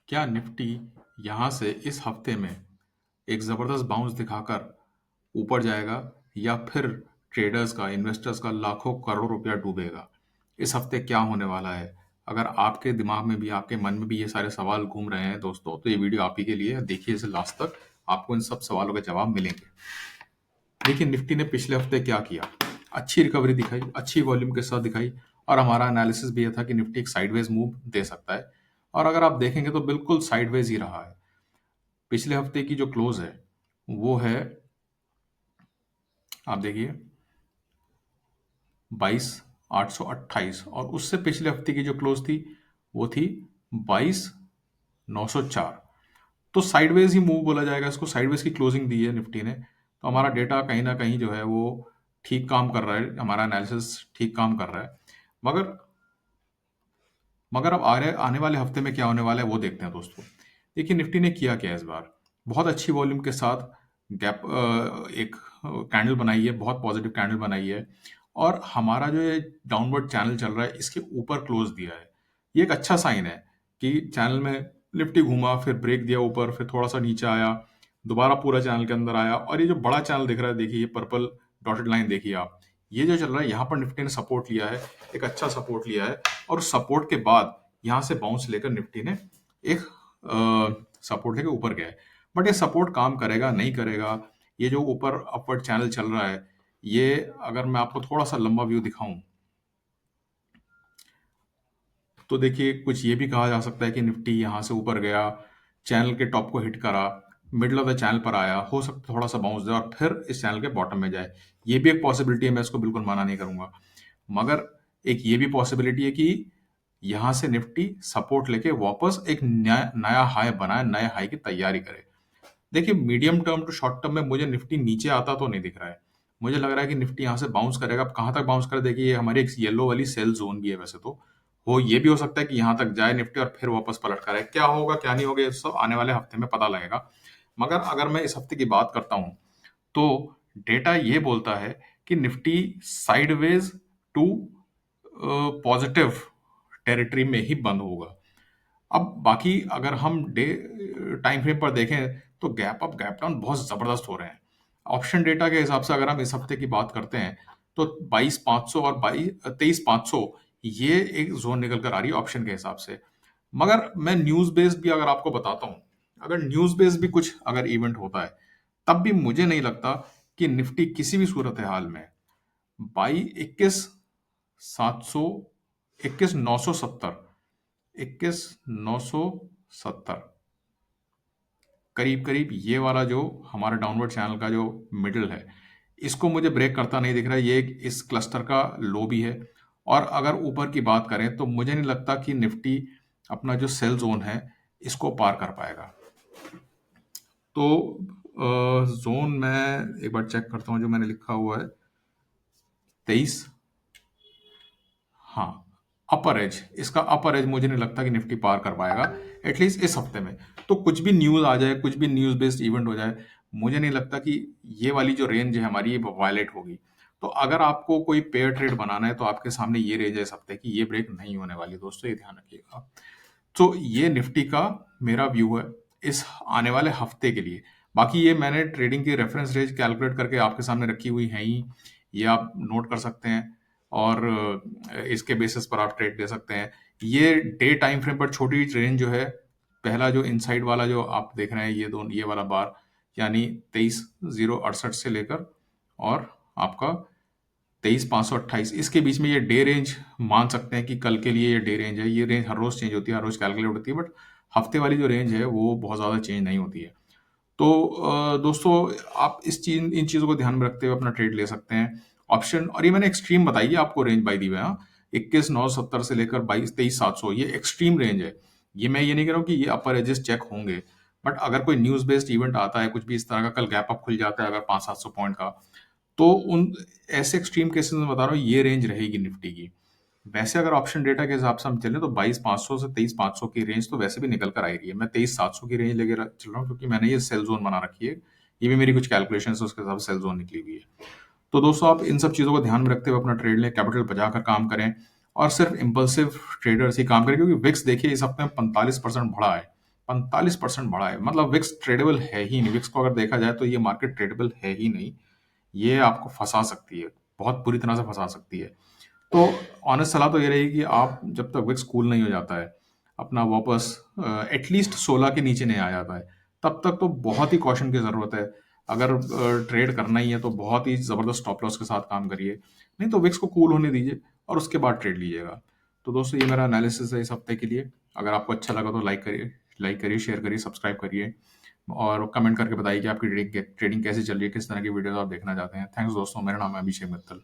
क्या निफ्टी यहाँ से इस हफ्ते में एक ज़बरदस्त बाउंस दिखाकर ऊपर जाएगा या फिर ट्रेडर्स का, इन्वेस्टर्स का लाखों करोड़ रुपया डूबेगा? इस हफ्ते क्या होने वाला है? अगर आपके दिमाग में भी, आपके मन में भी ये सारे सवाल घूम रहे हैं दोस्तों, तो ये वीडियो आप ही के लिए है। देखिए इसे लास्ट तक, आपको इन सब सवालों के जवाब मिलेंगे। देखिए निफ्टी ने पिछले हफ्ते क्या किया। अच्छी रिकवरी दिखाई, अच्छी वॉल्यूम के साथ दिखाई, और हमारा एनालिसिस भी यह था कि निफ्टी एक साइडवेज मूव दे सकता है। और अगर आप देखेंगे तो बिल्कुल साइडवेज ही रहा है। पिछले हफ्ते की जो क्लोज है वो है, आप देखिए, 22,828, और उससे पिछले हफ्ते की जो क्लोज थी वो थी 22,904। तो साइडवेज ही मूव बोला जाएगा इसको, साइडवेज की क्लोजिंग दी है निफ्टी ने। तो हमारा डेटा कहीं ना कहीं जो है वो ठीक काम कर रहा है, हमारा एनालिसिस ठीक काम कर रहा है। मगर मगर अब आने वाले हफ्ते में क्या होने वाला है वो देखते हैं दोस्तों। देखिए निफ्टी ने किया क्या इस बार। बहुत अच्छी वॉल्यूम के साथ गैप, एक कैंडल बनाई है, बहुत पॉजिटिव कैंडल बनाई है, और हमारा जो ये डाउनवर्ड चैनल चल रहा है इसके ऊपर क्लोज दिया है। ये एक अच्छा साइन है कि चैनल में निफ्टी घूमा, फिर ब्रेक दिया ऊपर, फिर थोड़ा सा नीचे आया, दोबारा पूरा चैनल के अंदर आया, और ये जो बड़ा चैनल दिख रहा है, देखिए ये पर्पल डॉटेड लाइन देखिए आप, ये जो चल रहा है यहाँ पर निफ्टी ने सपोर्ट लिया है, एक अच्छा सपोर्ट लिया है। और सपोर्ट के बाद यहाँ से बाउंस लेकर निफ्टी ने एक सपोर्ट लेकर ऊपर गया है। बट ये सपोर्ट काम करेगा नहीं करेगा, ये जो ऊपर अपवर्ड चैनल चल रहा है, ये अगर मैं आपको थोड़ा सा लंबा व्यू दिखाऊं तो देखिए कुछ ये भी कहा जा सकता है कि निफ्टी यहाँ से ऊपर गया, चैनल के टॉप को हिट करा, मिडल ऑफ द चैनल पर आया, हो सकता है थोड़ा सा बाउंस दे और फिर इस चैनल के बॉटम में जाए। ये भी एक पॉसिबिलिटी है, मैं इसको बिल्कुल मना नहीं करूंगा। मगर एक ये भी पॉसिबिलिटी है कि यहाँ से निफ्टी सपोर्ट लेके वापस एक नया नया हाई बनाए, नए हाई की तैयारी करे। देखिए medium term to short term में मुझे निफ्टी नीचे आता तो नहीं दिख रहा है। मुझे लग रहा है कि निफ्टी यहाँ से बाउंस करेगा। अब कहाँ तक बाउंस करे, देखिए ये हमारी एक येलो वाली सेल जोन भी है वैसे तो। हो ये भी हो सकता है कि यहाँ तक जाए निफ्टी और फिर वापस पलट कर आए। क्या होगा क्या नहीं होगा ये सब आने वाले हफ्ते में पता लगेगा। मगर अगर मैं इस हफ्ते की बात करता हूँ तो डेटा ये बोलता है कि Nifty sideways to positive territory में ही बंद होगा। अब बाकी अगर हम डे टाइम फ्रेम पर देखें तो गैप अप गैप डाउन बहुत जबरदस्त हो रहे हैं। ऑप्शन डेटा के हिसाब से अगर हम इस हफ्ते की बात करते हैं तो 22,500 और 23,500 ये एक जोन निकल कर आ रही है ऑप्शन के हिसाब से। मगर मैं न्यूज बेस्ड भी अगर आपको बताता हूँ, अगर न्यूज बेस्ड भी कुछ अगर इवेंट होता है तब भी मुझे नहीं लगता कि निफ्टी किसी भी सूरत हाल में 21,700, 21,970, 21,970 करीब करीब ये वाला जो हमारा डाउनवर्ड चैनल का जो मिडल है, इसको मुझे ब्रेक करता नहीं दिख रहा है। ये इस क्लस्टर का लो भी है। और अगर ऊपर की बात करें तो मुझे नहीं लगता कि निफ्टी अपना जो सेल जोन है इसको पार कर पाएगा। तो जोन मैं एक बार चेक करता हूँ जो मैंने लिखा हुआ है, 23, हाँ, अपर एज, इसका अपर एज मुझे नहीं लगता कि निफ्टी पार कर पाएगा एटलीस्ट इस हफ्ते में। तो कुछ भी न्यूज आ जाए, कुछ भी न्यूज बेस्ड इवेंट हो जाए, मुझे नहीं लगता कि ये वाली जो रेंज है हमारी ये वायलेट होगी। तो अगर आपको कोई पेयर ट्रेड बनाना है तो आपके सामने ये रेंज है इस हफ्ते की, ये ब्रेक नहीं होने वाली दोस्तों, ये ध्यान रखिएगा। तो ये निफ्टी का मेरा व्यू है इस आने वाले हफ्ते के लिए। बाकी ये मैंने ट्रेडिंग की रेफरेंस रेंज कैलकुलेट करके आपके सामने रखी हुई है ही, ये आप नोट कर सकते हैं और इसके बेसिस पर आप ट्रेड दे सकते हैं। ये डे टाइम फ्रेम पर छोटी रेंज जो है, पहला जो इनसाइड वाला जो आप देख रहे हैं, ये वाला बार, यानी 23,068 से लेकर और आपका 23,528, इसके बीच में ये डे रेंज मान सकते हैं कि कल के लिए ये डे रेंज है। ये रेंज हर रोज चेंज होती है, हर रोज कैलकुलेट होती है, बट हफ्ते वाली जो रेंज है वो बहुत ज़्यादा चेंज नहीं होती है। तो दोस्तों आप इन चीज़ों को ध्यान में रखते हुए अपना ट्रेड ले सकते हैं ऑप्शन। और ये मैंने एक्सट्रीम बताई है आपको रेंज, बाई दी हुई, हाँ, 21,970 से लेकर 23,700, ये एक्सट्रीम रेंज है। ये नहीं कह रहा हूँ कि ये अपर एजेस चेक होंगे, बट अगर कोई न्यूज बेस्ड इवेंट आता है कुछ भी इस तरह का, कल गैप अप खुल जाता है अगर 500-700 पॉइंट का, तो उन ऐसे एक्सट्रीम केसेस में बता रहा हूँ ये रेंज रहेगी निफ्टी की। वैसे अगर ऑप्शन डेटा के हिसाब से हम चलें तो 22,500 से 23,500 की रेंज तो वैसे भी निकल कर आई रही है। मैं 23,700 की रेंज लेके चल रहा हूँ क्योंकि मैंने ये सेल जोन बना रखी है। ये भी मेरी कुछ कैलकुलेशन है, उसके हिसाब से सेल जोन निकली हुई है। तो दोस्तों आप इन सब चीज़ों को ध्यान में रखते हुए अपना ट्रेड लें, कैपिटल बचा कर काम करें, और सिर्फ इम्पल्सिव ट्रेडर्स ही काम करें, क्योंकि विक्स देखिए इस हफ्ते में 45% बढ़ा है। 45% बढ़ा है। मतलब विक्स ट्रेडेबल है ही नहीं। विक्स को अगर देखा जाए तो ये मार्केट ट्रेडेबल है ही नहीं। ये आपको फंसा सकती है, बहुत बुरी तरह से फंसा सकती है। तो ऑनेस्ट सलाह तो ये रहेगी कि आप जब तक विक्स कूल नहीं हो जाता है, अपना वापस एटलीस्ट 16 के नीचे नहीं आ जाता है, तब तक तो बहुत ही कॉशन की ज़रूरत है। अगर ट्रेड करना ही है तो बहुत ही ज़बरदस्त स्टॉप लॉस के साथ काम करिए, नहीं तो विक्स को कूल होने दीजिए और उसके बाद ट्रेड लीजिएगा। तो दोस्तों, ये मेरा एनालिसिस है इस हफ्ते के लिए। अगर आपको अच्छा लगा तो लाइक करिए, शेयर करिए, सब्सक्राइब करिए और कमेंट करके बताइए कि आपकी ट्रेडिंग कैसी चल रही है, किस तरह की वीडियोस आप देखना चाहते हैं। थैंक्स दोस्तों, मेरा नाम है अभिषेक मित्तल।